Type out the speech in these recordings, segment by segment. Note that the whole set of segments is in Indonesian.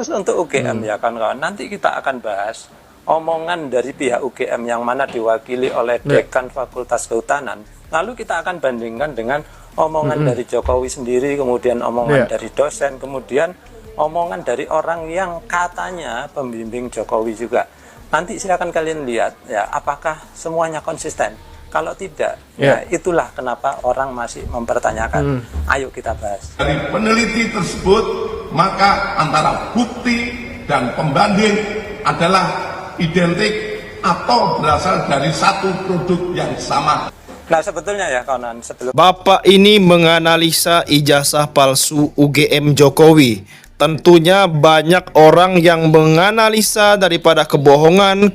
Terus untuk UGM ya kawan-kawan, nanti kita akan bahas omongan dari pihak UGM yang mana diwakili oleh Dekan Fakultas Kehutanan. Lalu kita akan bandingkan dengan omongan dari Jokowi sendiri, kemudian omongan dari dosen, kemudian omongan dari orang yang katanya pembimbing Jokowi juga. Nanti silakan kalian lihat ya, apakah semuanya konsisten. Kalau tidak, ya itulah kenapa orang masih mempertanyakan. Ayo kita bahas. Dari peneliti tersebut, maka antara bukti dan pembanding adalah identik atau berasal dari satu produk yang sama. Nah sebetulnya ya kawan, sebelum Bapak ini menganalisa ijazah palsu UGM Jokowi. Tentunya banyak orang yang menganalisa daripada kebohongan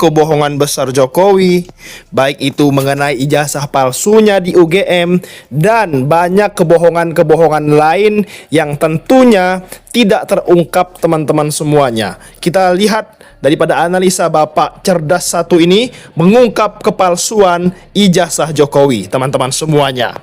besar Jokowi, baik itu mengenai ijazah palsunya di UGM dan banyak kebohongan lain yang tentunya tidak terungkap teman-teman semuanya. Kita lihat daripada analisa Bapak cerdas satu ini mengungkap kepalsuan ijazah Jokowi, teman-teman semuanya.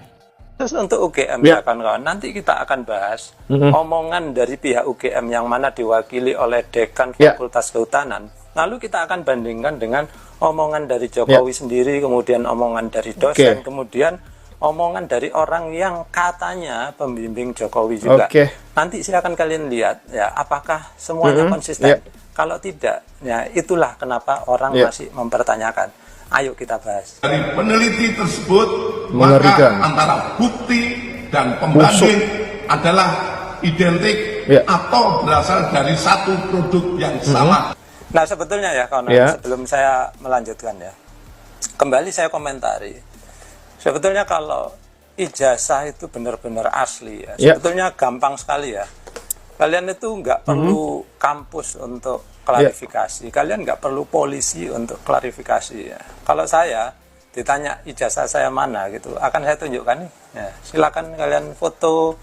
Terus untuk UGM ya kawan-kawan, nanti kita akan bahas omongan dari pihak UGM yang mana diwakili oleh Dekan Fakultas Kehutanan. Lalu kita akan bandingkan dengan omongan dari Jokowi sendiri, kemudian omongan dari dosen, kemudian omongan dari orang yang katanya pembimbing Jokowi juga. Nanti silakan kalian lihat ya, apakah semuanya konsisten. Kalau tidak, ya itulah kenapa orang masih mempertanyakan. Ayo kita bahas. Dari peneliti tersebut, maka antara bukti dan pembanding adalah identik atau berasal dari satu produk yang sama. Nah sebetulnya ya kawan, sebelum saya melanjutkan ya, kembali saya komentari. Sebetulnya kalau ijazah itu benar-benar asli ya, sebetulnya gampang sekali ya. Kalian itu nggak perlu kampus untuk klarifikasi, kalian nggak perlu polisi untuk klarifikasi ya. Kalau saya ditanya ijazah saya mana gitu, akan saya tunjukkan nih. Ya, silakan kalian foto,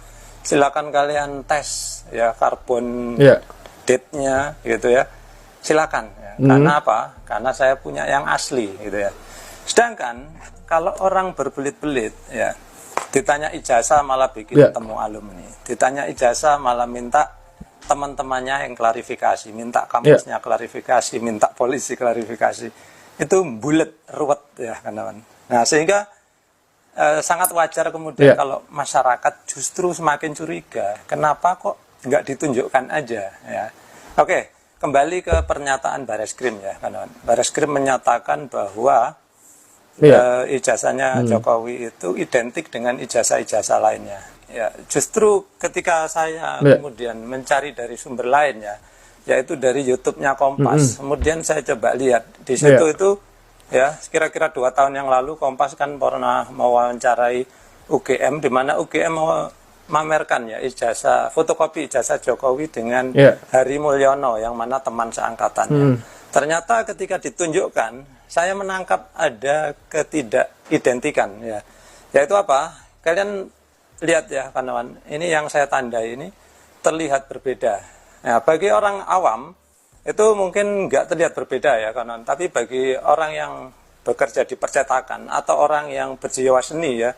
silakan kalian tes ya karbon date-nya gitu ya. Silakan. Ya. Karena apa? Karena saya punya yang asli gitu ya. Sedangkan kalau orang berbelit-belit ya, ditanya ijazah malah bikin temu alumni, ditanya ijazah malah minta teman-temannya yang klarifikasi, minta kampusnya klarifikasi, minta polisi klarifikasi, itu bulet ruwet ya kawan. Nah sehingga sangat wajar kemudian kalau masyarakat justru semakin curiga, kenapa kok nggak ditunjukkan aja ya. Oke, kembali ke pernyataan Bareskrim ya kawan. Bareskrim menyatakan bahwa ijazahnya Jokowi itu identik dengan ijazah-ijazah lainnya. Ya, justru ketika saya kemudian mencari dari sumber lain ya, yaitu dari YouTube-nya Kompas. Kemudian saya coba lihat di situ itu ya, kira-kira 2 tahun yang lalu Kompas kan pernah mewawancarai UGM, di mana UGM memamerkan ya ijazah, fotokopi ijazah Jokowi dengan Hari Mulyono yang mana teman seangkatannya. Ternyata ketika ditunjukkan, saya menangkap ada ketidakidentikan ya. Yaitu apa? Kalian lihat ya kawan, ini yang saya tandai ini terlihat berbeda. Nah, bagi orang awam itu mungkin nggak terlihat berbeda ya kawan, tapi bagi orang yang bekerja di percetakan atau orang yang berjiwa seni ya,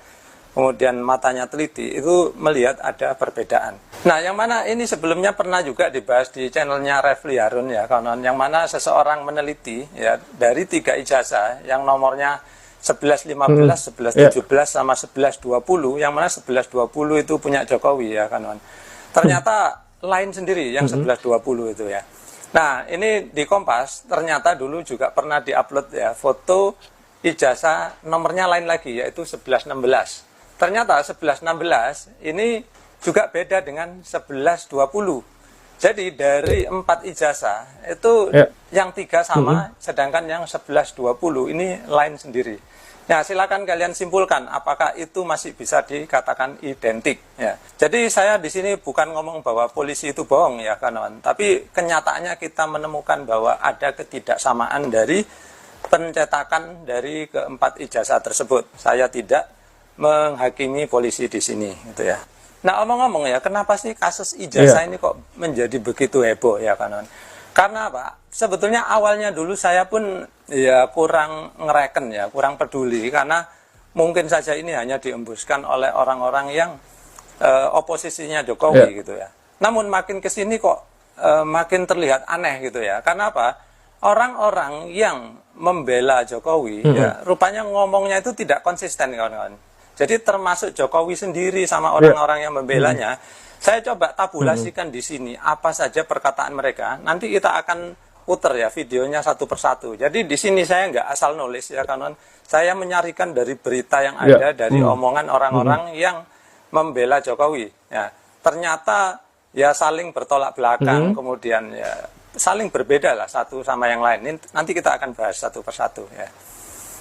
kemudian matanya teliti, itu melihat ada perbedaan. Nah, yang mana ini sebelumnya pernah juga dibahas di channelnya Refli Harun ya kawan, yang mana seseorang meneliti ya dari 3 ijazah yang nomornya 1115, 1117 sama 1120, yang mana 1120 itu punya Jokowi ya kawan. Ternyata lain sendiri yang 1120 itu ya. Nah, ini di Kompas ternyata dulu juga pernah diupload ya foto ijazah nomornya lain lagi, yaitu 1116. Ternyata 1116 ini juga beda dengan 1120. Jadi dari 4 ijazah itu yang 3 sama, sedangkan yang 1120 ini lain sendiri. Nah, silakan kalian simpulkan apakah itu masih bisa dikatakan identik ya. Jadi saya di sini bukan ngomong bahwa polisi itu bohong ya kawan, tapi kenyataannya kita menemukan bahwa ada ketidaksamaan dari pencetakan dari keempat ijazah tersebut. Saya tidak menghakimi polisi di sini gitu ya. Nah, omong-omong ya, kenapa sih kasus ijazah ini kok menjadi begitu heboh ya kawan? Karena apa? Sebetulnya awalnya dulu saya pun ya kurang ngereken ya, kurang peduli, karena mungkin saja ini hanya diembuskan oleh orang-orang yang oposisinya Jokowi gitu ya. Namun makin kesini kok makin terlihat aneh gitu ya. Karena apa? Orang-orang yang membela Jokowi ya rupanya ngomongnya itu tidak konsisten kawan-kawan. Jadi termasuk Jokowi sendiri sama orang-orang yang membelanya. Saya coba tabulasikan di sini apa saja perkataan mereka. Nanti kita akan puter ya videonya satu persatu. Jadi di sini saya nggak asal nulis ya kawan. Saya menyarikan dari berita yang ada dari omongan orang-orang yang membela Jokowi. Ya, ternyata ya saling bertolak belakang, kemudian ya saling berbeda lah satu sama yang lain. Ini nanti kita akan bahas satu persatu ya.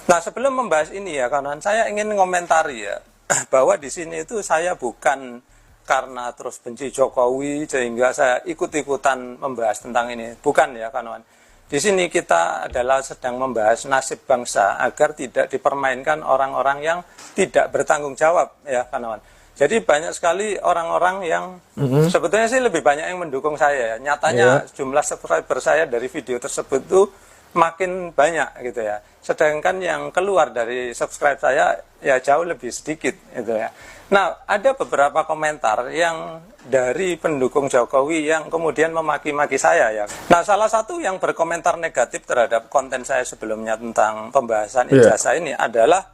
Nah sebelum membahas ini ya kawan, saya ingin ngomentari ya bahwa di sini itu saya bukan karena terus benci Jokowi sehingga saya ikut-ikutan membahas tentang ini. Bukan ya kawan. Di sini kita adalah sedang membahas nasib bangsa agar tidak dipermainkan orang-orang yang tidak bertanggung jawab ya kawan. Jadi banyak sekali orang-orang yang sebetulnya sih lebih banyak yang mendukung saya. Nyatanya jumlah subscriber saya dari video tersebut itu makin banyak gitu ya. Sedangkan yang keluar dari subscribe saya ya jauh lebih sedikit gitu ya. Nah, ada beberapa komentar yang dari pendukung Jokowi yang kemudian memaki-maki saya ya. Nah, salah satu yang berkomentar negatif terhadap konten saya sebelumnya tentang pembahasan ijazah ini adalah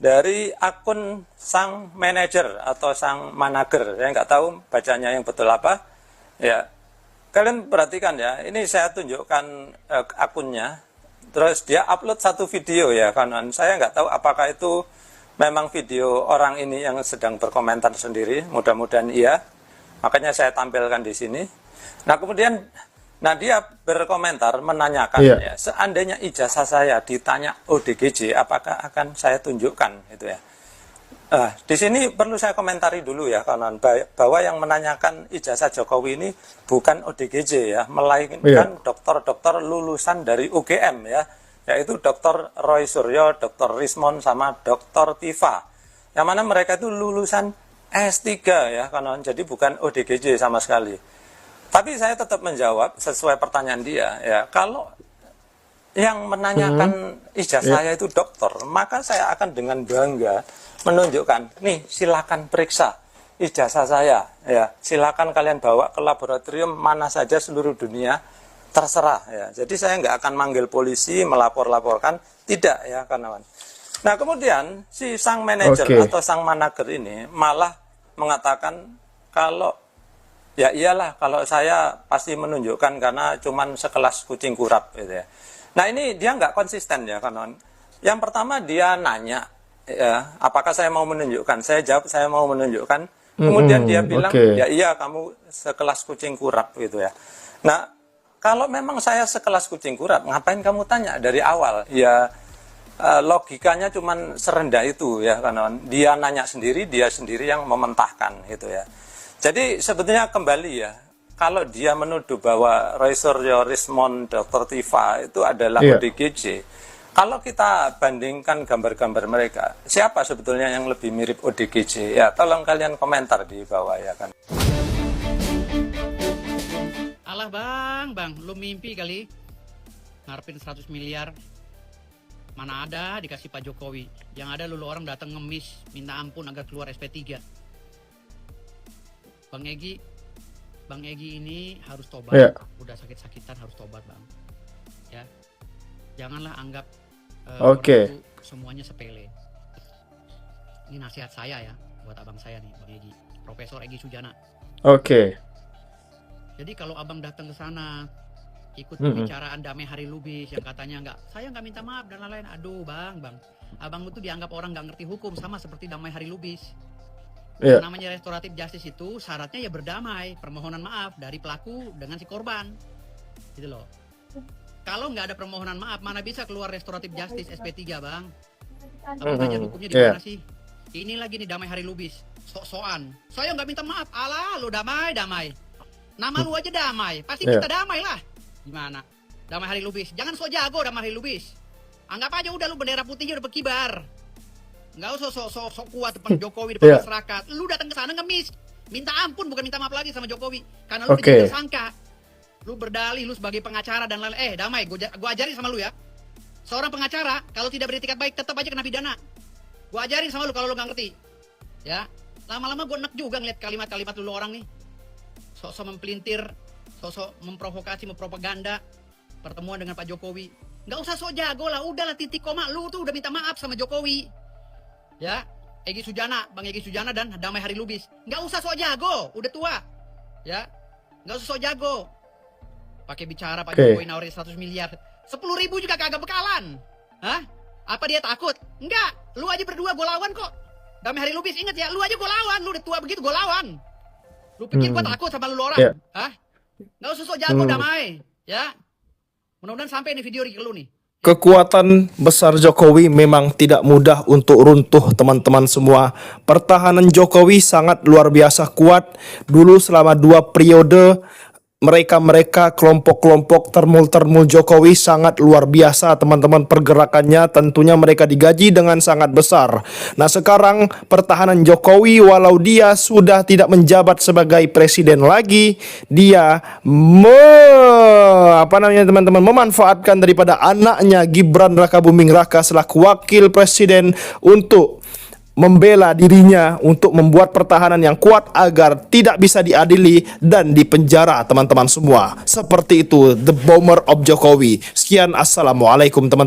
dari akun sang manajer atau sang manager. Saya nggak tahu bacanya yang betul apa. Ya, kalian perhatikan ya. Ini saya tunjukkan akunnya. Terus dia upload satu video ya kawan. Saya nggak tahu apakah itu memang video orang ini yang sedang berkomentar sendiri. Mudah-mudahan iya. Makanya saya tampilkan di sini. Nah kemudian, nah dia berkomentar menanyakan ya, seandainya ijazah saya ditanya ODGJ, apakah akan saya tunjukkan itu ya. Di sini perlu saya komentari dulu ya kawan, bahwa yang menanyakan ijazah Jokowi ini bukan ODGJ ya, melainkan dokter-dokter lulusan dari UGM ya, yaitu Dr. Roy Suryo, Dr. Rismond sama Dr. Tifa. Yang mana mereka itu lulusan S3 ya kawan, jadi bukan ODGJ sama sekali. Tapi saya tetap menjawab sesuai pertanyaan dia ya, kalau yang menanyakan ijazah saya itu dokter, maka saya akan dengan bangga menunjukkan, nih silakan periksa ijazah saya ya, silakan kalian bawa ke laboratorium mana saja seluruh dunia, terserah ya. Jadi saya nggak akan manggil polisi, melapor-laporkan, tidak ya kawan. Nah kemudian si sang manajer atau sang manager ini malah mengatakan kalau ya iyalah kalau saya pasti menunjukkan karena cuman sekelas kucing kurap gitu ya. Nah ini dia nggak konsisten ya kawan. Yang pertama dia nanya ya, apakah saya mau menunjukkan? Saya jawab saya mau menunjukkan. Kemudian dia bilang ya iya kamu sekelas kucing kurap gitu ya. Nah kalau memang saya sekelas kucing kurap, ngapain kamu tanya dari awal? Ya logikanya cuman serendah itu ya kawan. Dia nanya sendiri, dia sendiri yang mementahkan gitu ya. Jadi sebetulnya kembali ya, kalau dia menuduh bahwa Roy Suryo, Rismond, Dr. Tifa itu adalah ODGJ, kalau kita bandingkan gambar-gambar mereka, siapa sebetulnya yang lebih mirip ODGJ? Ya, tolong kalian komentar di bawah ya kan. Alah bang, lu mimpi kali ngarepin 100 miliar. Mana ada dikasih Pak Jokowi. Yang ada lu orang datang ngemis, minta ampun agar keluar SP3. Bang Egi ini harus tobat. Udah sakit-sakitan harus tobat bang. Ya, janganlah anggap itu semuanya sepele. Ini nasihat saya ya buat abang saya nih, Bang Egi, Profesor Egi Sujana. Jadi kalau abang datang ke sana ikut pembicaraan damai Hari Lubis yang katanya saya nggak minta maaf dan lain-lain. Aduh bang, abang itu dianggap orang nggak ngerti hukum, sama seperti damai Hari Lubis. Namanya restoratif justice itu syaratnya ya berdamai, permohonan maaf dari pelaku dengan si korban, gitu loh. Kalau nggak ada permohonan maaf, mana bisa keluar restoratif justice SP3 bang? Abang belajar hukumnya di mana sih? Ini lagi nih damai Hari Lubis, sok-sokan. Saya nggak minta maaf, alah lu damai. Nama lu aja damai, pasti kita damai lah. Gimana? Damai Hari Lubis, jangan sok jago damai Hari Lubis. Anggap aja udah lu bendera putihnya udah berkibar. Nggak usah sok kuat depan Jokowi, depan masyarakat. Lu datang ke sana ngemis, minta ampun, bukan minta maaf lagi sama Jokowi, karena lu tidak tersangka. Lu berdalih lu sebagai pengacara dan lain-lain. Damai, gua ajarin sama lu ya. Seorang pengacara kalau tidak beretikat baik tetap aja kena pidana. Gua ajarin sama lu kalau lu nggak ngerti. Ya, lama-lama gua enak juga ngeliat kalimat-kalimat lu orang nih. Sok-sok mempelintir sosok memprovokasi, mempropaganda pertemuan dengan Pak Jokowi. Nggak usah sok jago lah, udahlah titik koma, lu tuh udah minta maaf sama Jokowi. Ya, Egy Sujana, Bang Egy Sujana dan Damai Hari Lubis. Nggak usah sok jago, udah tua. Ya, nggak usah sok jago. Pakai bicara Pak Jokowi nawarin 100 miliar. 10.000 juga kagak bekalan. Hah? Apa dia takut? Enggak, lu aja berdua gue lawan kok. Damai Hari Lubis, inget ya, lu aja gue lawan, lu udah tua begitu gue lawan. Lu pikir gue takut sama lu orang? Hah? Nggak usah sok jago Damai, ya. Mudah-mudahan sampai nih video ke lu nih. Kekuatan besar Jokowi memang tidak mudah untuk runtuh, teman-teman semua. Pertahanan Jokowi sangat luar biasa kuat. Dulu selama 2 periode mereka kelompok-kelompok termul Jokowi sangat luar biasa, teman-teman, pergerakannya. Tentunya mereka digaji dengan sangat besar. Nah, sekarang pertahanan Jokowi, walau dia sudah tidak menjabat sebagai presiden lagi, dia teman-teman, memanfaatkan daripada anaknya Gibran Rakabuming Raka selaku wakil presiden untuk membela dirinya, untuk membuat pertahanan yang kuat agar tidak bisa diadili dan dipenjara, teman-teman semua. Seperti itu, the bomber of Jokowi. Sekian, assalamualaikum teman-teman.